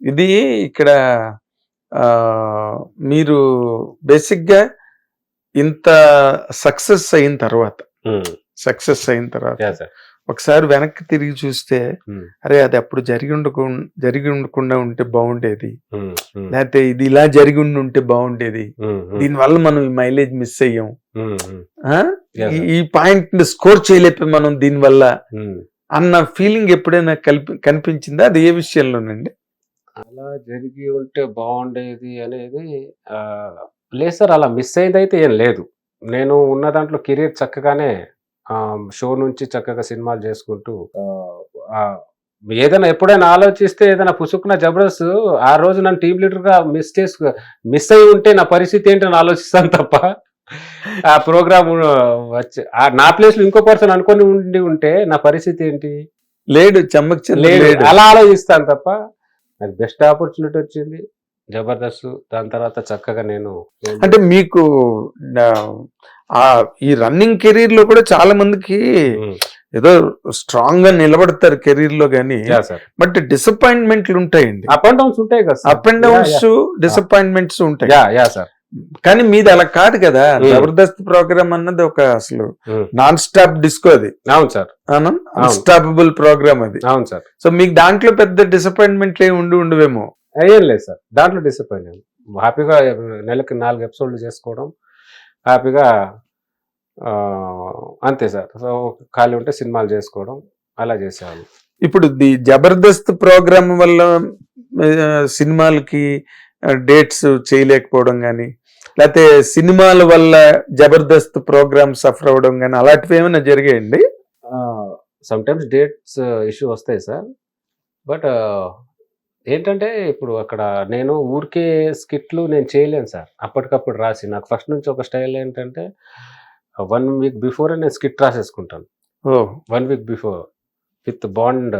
ఇది ఇక్కడ ఆహ్, మీరు బేసిక్‌గా ఇంత సక్సెస్ అయిన తర్వాత, హ్మ్. సక్సెస్ అయిన తర్వాత యాహ్! సార్. ఒకసారి వెనక్కి తిరిగి చూస్తే, హ్మ్. అరే! అది అప్పుడు జరిగి ఉండకుండా ఉంటే బావుండేది. హ్మ్. హ్మ్. లేతే ఇది ఇలా జరిగి ఉండుంటే బావుండేది. హ్మ్. హ్మ్. దీనివల్ల మనం ఈ మైలేజ్ మిస్ అయ్యాం. హ్మ్. హ్మ్. ఆ! యాహ్! సార్. ఈ పాయింట్‌ని స్కోర్ చేయలేకపోయాం మనం దీనివల్ల హ్మ్. అన్న ఫీలింగ్ ఎప్పుడైనా కనిపించిందా? అది ఏ విషయంలోనండి? అలా జరిగి ఉంటే బావుండేది అనేది లేదు సార్. అలా మిస్ అయిందయితే ఏం లేదు. నేను ఉన్న దాంట్లో కెరియర్ చక్కగానే షో నుంచి చక్కగా సినిమాలు చేసుకుంటూ ఆహ్, ఏదైనా ఎప్పుడైనా ఆలోచిస్తే ఏదైనా పుసుక్కున జబర్దస్త్ ఆ రోజు నన్ను టీమ్ లీడర్‌గా మిస్ అయ్యి ఉంటే నా పరిస్థితి ఏంటని ఆలోచిస్తాను తప్ప, ఆ ప్రోగ్రామ్ వచ్చి నా ప్లేస్‌లో ఇంకో పర్సన్ అనుకోని ఉండి ఉంటే నా పరిస్థితి ఏంటి? లేడు. చెమ్మక్ చంద్ర లేదు. లేడు. అలా ఆలోచిస్తాను తప్ప, నాకు బెస్ట్ ఆపర్చునిటీ వచ్చింది. జబర్దస్త్. దాని తర్వాత చక్కగా నేను అంటే మీకు ఈ రన్నింగ్ కెరీర్‌లో కూడా చాలా మందికి హ్మ్. ఏదో స్ట్రాంగ్‌గా నిలబడతారు కెరీర్‌లో గాని, యాహ్! సార్. బట్ డిసప్పాయింట్‌మెంట్‌లు ఉంటాయండి. అప్ అండ్ డౌన్స్ ఉంటాయి కదా sir. Up and yeah! Downs, yeah! Disappointments ఉంటాయి. యాహ్! సార్. కానీ మీది అలా కాదు కదా! హ్మ్. జబర్దస్త్ ప్రోగ్రామ్ అన్నది ఒక అసలు హ్మ్. నాన్ స్టాప్ డిస్కో అది. అవును సార్. అవును. అన్‌స్టాపబుల్ ప్రోగ్రామ్ అది. అవును సార్. సో మీకు దాంట్లో పెద్ద డిసప్పాయింట్‌మెంట్‌లు ఏమి ఉండవేమో. ఏం లేదు సార్. దాంట్లో డిసప్పాయింట్ అయ్యాను. హ్యాపీగా నెలకి 4 ఎపిసోడ్‌లు చేసుకోవడం. హ్యాపీగా అంతే సార్. సో, ఖాళీ ఉంటే సినిమాలు చేసుకోవడం అలా చేసేవాళ్ళం. ఇప్పుడు జబర్దస్త్ ప్రోగ్రామ్ వల్ల సినిమాలకి డేట్స్ చేయలేకపోవడం గాని, లేతే సినిమాల వల్ల జబర్దస్త్ ప్రోగ్రామ్ సఫర్ అవ్వడం గాని అలాంటివి ఏమైనా జరిగాయండి? సమ్‌టైమ్స్ డేట్స్ ఇష్యూ వస్తాయి సార్. బట్ ఏంటంటే ఇప్పుడు అక్కడ నేను ఊరికే స్కిట్‌లు నేను చేయలేను సార్. అప్పటికప్పుడు రాసి నాకు ఫస్ట్ నుంచి ఒక స్టైల్ ఏంటంటే 1 వీక్ బిఫోరే నేను స్కిట్ రాసేసుకుంటాను. Oh! 1 week before with bound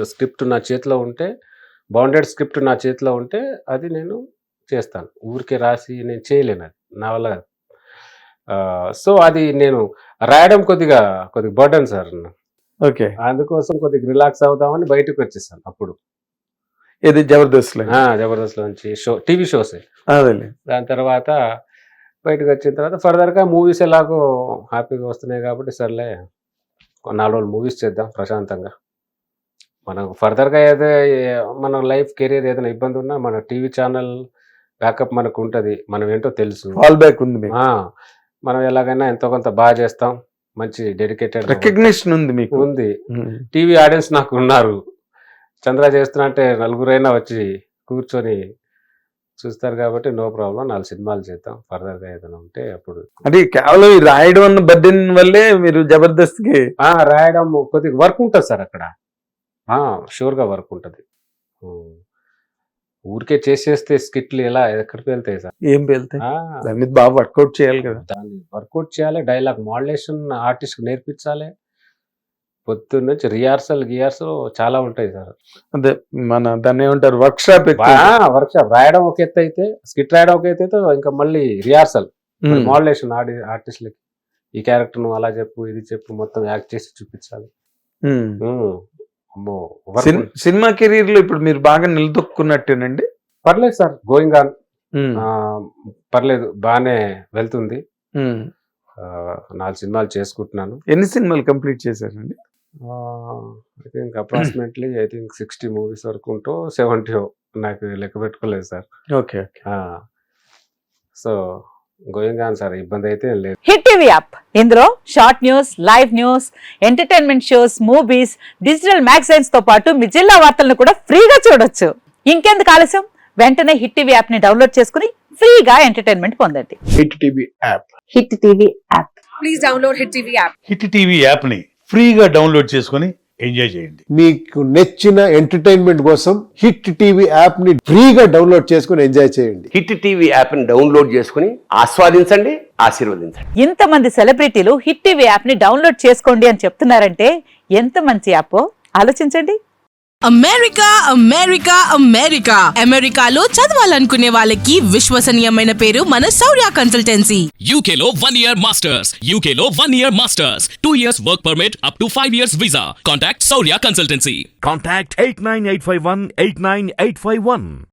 script నా చేతిలో ఉంటే, బాండెడ్ స్క్రిప్ట్ నా చేతిలో ఉంటే అది నేను చేస్తాను. ఊరికే రాసి నేను చేయలేనది. నా వల్ల కాదు. సో, అది నేను రాయడం కొద్దిగా బర్డెన్ సార్. ఓకే. అందుకోసం కొద్దిగా రిలాక్స్ అవుదామని బయటకొచ్చేసాను అప్పుడు. ఏది జబర్దస్త్‌లో? జబర్దస్త్‌లోంచి టీవీ షోసే. అదేలే. దాని తర్వాత బయటకొచ్చిన తర్వాత ఫర్దర్‌గా మూవీస్ ఎలాగో హ్యాపీగా వస్తున్నాయి కాబట్టి సర్లే 4 రోజులు మూవీస్ చేద్దాం ప్రశాంతంగా. మనకు ఫర్దర్‌గా మన లైఫ్ కెరియర్ ఏదైనా ఇబ్బంది ఉన్నా మన టీవీ ఛానల్ బ్యాకప్ మనకుంటది. మనం ఏంటో తెలుసు. ఫాల్ బ్యాక్ ఉంది మీకు. ఆ! మనం ఎలాగైనా ఎంతో కొంత చేస్తాం. మంచి డెడికేటెడ్‌గా రికగ్నిషన్ ఉంది మీకు. ఉంది. హ్మ్. TV audience నాకున్నారు. చంద్ర చేస్తున్నా అంటే నలుగురైనా వచ్చి కూర్చొని చూస్తారు కాబట్టి నో ప్రాబ్లమ్. 4 సినిమాలు చేద్దాం. ఫర్దర్‌గా ఏదైనా ఉంటే అప్పుడు అంటే కేవలం ఈ రాయడం అన్న బర్డెన్ వల్లే మీరు జబర్దస్త్‌కి రాయడం కొద్దిగా వర్క్ ఉంటది సార్ అక్కడ. షూర్‌గా వర్క్ ఉంటది. హ్మ్. ఊరికే చేసేస్తే స్కిట్‌లు ఎక్కడికి వెళ్తాయి సార్. ఏం పేలుతాయి? ఆ! దాని మీద బాగా వర్కౌట్ చేయాలి కదా! దాన్ని వర్కౌట్ చేయాలి. డైలాగ్ మాడ్యులేషన్ ఆర్టిస్ట్‌కి నేర్పించాలి. పొద్దున్నుంచి గియార్సల్ చాలా ఉంటాయి సార్. అదే దాన్నేమంటారు వర్క్‌షాప్ ఎక్కువ. వర్క్‌షాప్ రాయడం ఒక ఎత్తైతే, స్కిట్ రాయడం ఒక ఎత్తైతే ఇంకా మళ్ళీ రిహార్సల్. మరి మాడ్యులేషన్ ఆర్టిస్ట్‌లకి. ఈ క్యారెక్టర్ నువ్వు అలా చెప్పు, ఇది చెప్పు మొత్తం యాక్ట్ చేసి చూపించాలి. హ్మ్. అమ్మో! సినిమా కెరీర్‌లో ఇప్పుడు మీరు బాగా నిలదొక్కున్నట్టేనండి? పర్లేదు సార్. Going on. హ్మ్. పర్లేదు బానే వెళ్తుంది. హ్మ్. 4 సినిమాలు చేసుకుంటున్నాను. ఎన్ని సినిమాలు కంప్లీట్ చేశారండి? ఐ థింక్ అప్రాక్సిమేట్‌లీ 60 మూవీస్ వరకు ఉంటో, 70 నాకు లెక్క పెట్టుకోలేదు sir. Okay. Okay. So, going on sir. ఇబ్బందయితే ఏం లేదు. Hit TV app. ఇందులో short news, live news, entertainment shows, movies, digital magazines తో పాటు మీ జిల్లా వార్తలను కూడా ఫ్రీగా చూడొచ్చు. ఇంకెందుకు ఆలస్యం? వెంటనే హిట్ టీవీ యాప్ ని డౌన్లోడ్ చేసుకుని ఫ్రీగా ఎంటర్టైన్మెంట్ పొందండి. Hit TV app. Hit TV app. Please download hit TV app. Hit TV యాప్ని ఫ్రీగా డౌన్లోడ్ చేసుకొని ఎంజాయ్ చేయండి. మీకు నచ్చిన ఎంటర్టైన్మెంట్ కోసం హిట్ టీవీ యాప్ ని ఫ్రీగా డౌన్లోడ్ చేసుకుని ఎంజాయ్ చేయండి. హిట్ టీవీ యాప్ని డౌన్లోడ్ చేసుకుని ఆస్వాదించండి, ఆశీర్వదించండి. ఇంతమంది సెలబ్రిటీలు హిట్ టీవీ యాప్ ని డౌన్లోడ్ చేసుకోండి అని చెప్తున్నారంటే ఎంత మంచి యాప్ ఆలోచించండి. అమెరికా అమెరికా అమెరికా అమెరికాలో చదవాలనుకునే వాళ్ళకి విశ్వసనీయమైన పేరు మన శౌర్య కన్సల్టెన్సీ. UK లో 1 year masters. UK లో 1 year masters. 2 years work permit up to 5 years visa. Contact Saurya Consultancy. Contact 89851 89851.